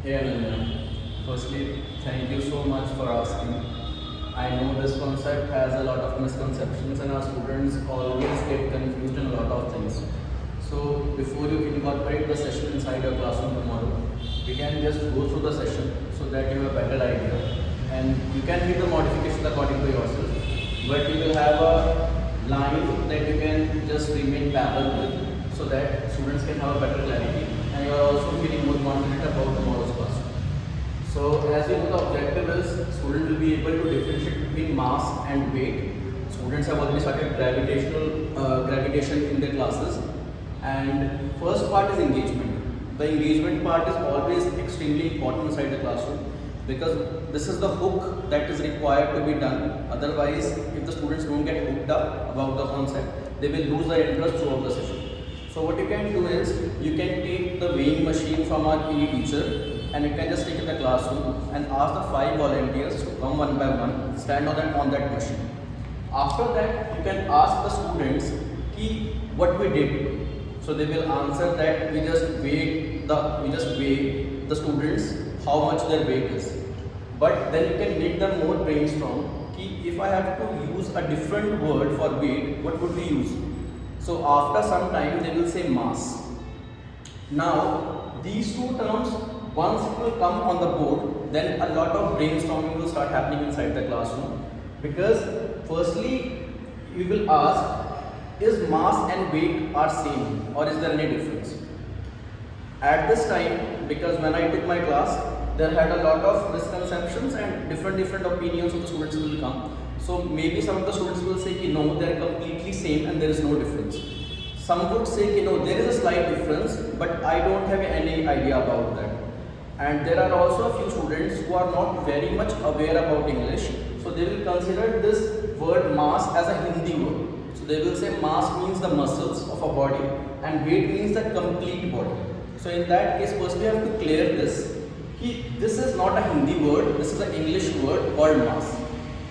Hey Ananya, firstly, thank you so much for asking. I know this concept has a lot of misconceptions and our students always get confused in a lot of things. So before you incorporate the session inside your classroom tomorrow, we can just go through the session so that you have a better idea and you can make the modifications according to yourself. But you will have a line that you can just remain parallel with so that students can have a better clarity and you are also feeling more confident about tomorrow's class. So as you know, the objective is student will be able to differentiate between mass and weight. Students have already started gravitation in their classes, and first part is engagement. The engagement part is always extremely important inside the classroom because this is the hook that is required to be done. Otherwise, if the students don't get hooked up about the concept, they will lose their interest throughout the session. So what you can do is you can take the weighing machine from our PE teacher and you can just take it in the classroom and ask the 5 volunteers to come one by one, stand on that machine. After that, you can ask the students ki what we did. So they will answer that we just weigh the students how much their weight is. But then you can make them more brainstorm ki if I have to use a different word for weight, what would we use? So after some time they will say mass. Now these two terms, once it will come on the board, then a lot of brainstorming will start happening inside the classroom. Because firstly we will ask, is mass and weight are same or is there any difference? At this time, because when I took my class, there had a lot of misconceptions and different opinions of the students will come. So maybe some of the students will say ki no, they are completely same and there is no difference. Some would say ki no, there is a slight difference, but I don't have any idea about that. And there are also a few students who are not very much aware about English, so they will consider this word mass as a Hindi word. So they will say mass means the muscles of a body and weight means the complete body. So in that case, first we have to clear this. This is not a Hindi word, this is an English word called mass.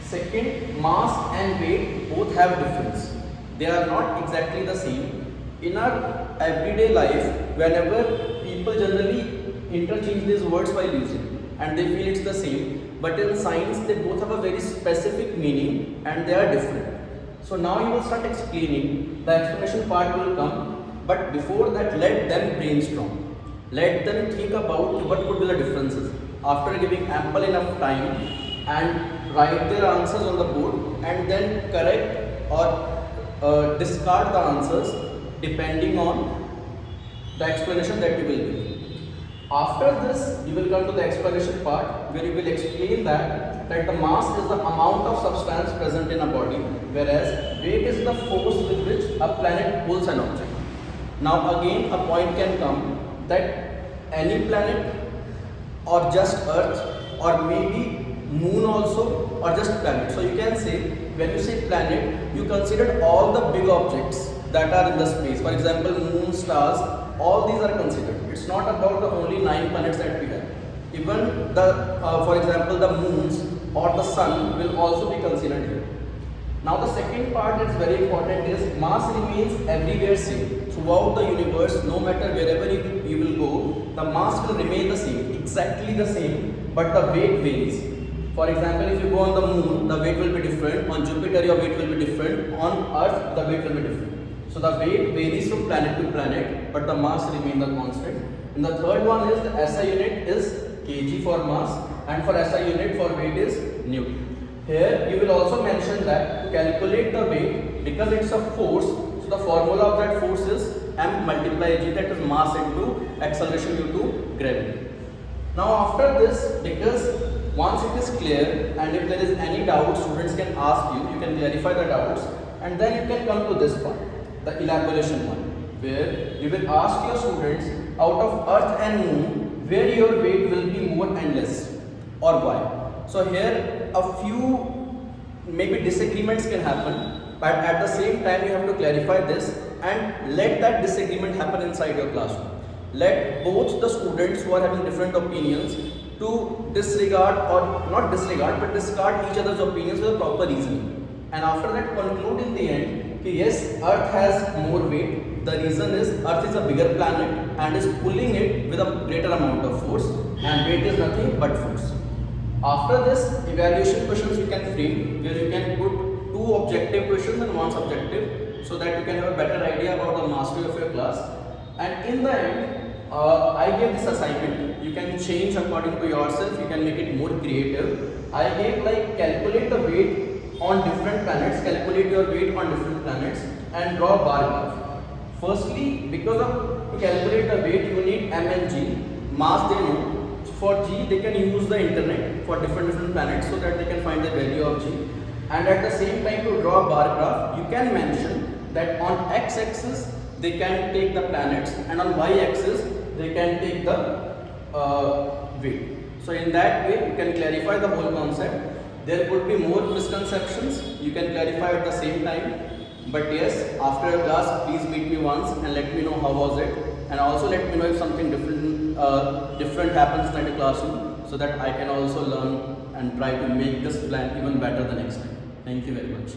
Second, mass and weight both have difference. They are not exactly the same. In our everyday life, whenever people generally interchange these words while using and they feel it's the same, but in science they both have a very specific meaning and they are different. So now you will start explaining, the explanation part will come, but before that let them brainstorm. Let them think about what could be the differences. After giving ample enough time and write their answers on the board and then correct or discard the answers depending on the explanation that you will give. After this, you will come to the explanation part where you will explain that the mass is the amount of substance present in a body, whereas weight is the force with which a planet pulls an object. Now again a point can come that any planet or just Earth or maybe moon also or just planet. So you can say, when you say planet, you consider all the big objects that are in the space. For example, moon, stars, all these are considered. It's not about the only 9 planets that we have. Even for example, the moons or the sun will also be considered here. Now the second part is very important is mass remains everywhere same. Throughout the universe, no matter wherever you will go, the mass will remain the same, exactly the same, but the weight varies. For example, if you go on the moon, the weight will be different. On Jupiter, your weight will be different. On Earth, the weight will be different. So the weight varies from planet to planet, but the mass remains the constant. And the third one is the SI unit is kg for mass, and for SI unit for weight is Newton. Here you will also mention that to calculate the weight, because it's a force, so the formula of that force is m multiply g, that is mass into acceleration due to gravity. Now after this, because once it is clear and if there is any doubt, students can ask you, you can clarify the doubts and then you can come to this part, the elaboration one, where you will ask your students out of Earth and Moon, where your weight will be more and less or why. So here a few maybe disagreements can happen, but at the same time you have to clarify this and let that disagreement happen inside your classroom. Let both the students who are having different opinions to disregard or not disregard but discard each other's opinions with a proper reasoning. And after that conclude in the end that yes, Earth has more weight. The reason is Earth is a bigger planet and is pulling it with a greater amount of force, and weight is nothing but force. After this, evaluation questions you can frame, where you can put two objective questions and one subjective, so that you can have a better idea about the mastery of your class. And in the end, I gave this assignment. You can change according to yourself. You can make it more creative. I gave like calculate the weight on different planets, calculate your weight on different planets, and draw a bar graph. Firstly, because of to calculate the weight, you need m and g. Mass they know. For g, they can use the internet for different planets, so that they can find the value of g. And at the same time, to draw a bar graph, you can mention that on x-axis they can take the planets, and on y-axis they can take the weight. So in that way, you can clarify the whole concept. There could be more misconceptions. You can clarify at the same time. But yes, after your class, please meet me once and let me know how was it, and also let me know if something different happens in the classroom, so that I can also learn and try to make this plan even better the next time. Thank you very much.